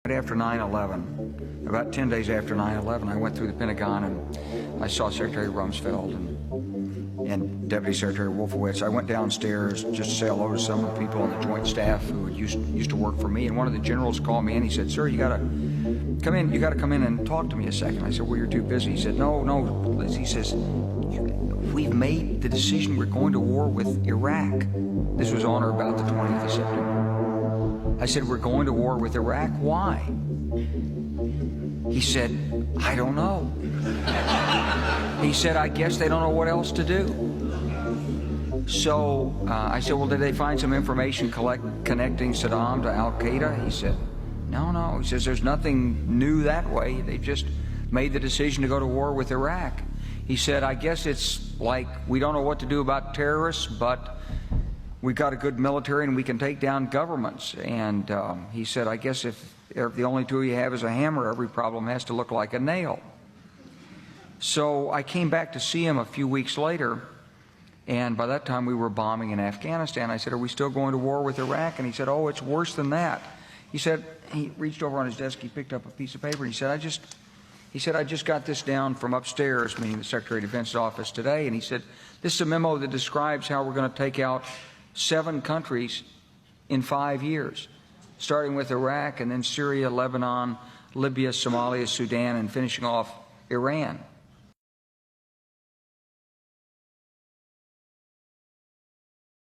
Right after 9/11, about 10 days after 9/11, I went through the Pentagon and I saw Secretary Rumsfeld and Deputy Secretary Wolfowitz. I went downstairs just to say hello to some of the people on the Joint Staff who used to work for me. And one of the generals called me in. He said, "Sir, you got to come in. You got to come in and talk to me a second." I said, "Well, you're too busy." He said, "No, Liz." He says, "We've made the decision. We're going to war with Iraq." This was on or about the 20th of September. I said, "We're going to war with Iraq. Why?" He said, "I don't know." He said, "I guess they don't know what else to do." So I said, "Well, did they find some information connecting Saddam to Al-Qaeda?" He said, No. He says, "There's nothing new that way. They just made the decision to go to war with Iraq." He said, "I guess it's like we don't know what to do about terrorists, but we've got a good military and we can take down governments." And he said, "I guess if the only tool you have is a hammer, every problem has to look like a nail." So I came back to see him a few weeks later, and by that time we were bombing in Afghanistan. I said, "Are we still going to war with Iraq?" And he said, "Oh, it's worse than that." He said, he reached over on his desk, he picked up a piece of paper, and he said, I just got this down from upstairs," meaning the Secretary of Defense's office today, and he said, "This is a memo that describes how we're going to take out 7 countries in 5 years, starting with Iraq and then Syria, Lebanon, Libya, Somalia, Sudan, and finishing off Iran."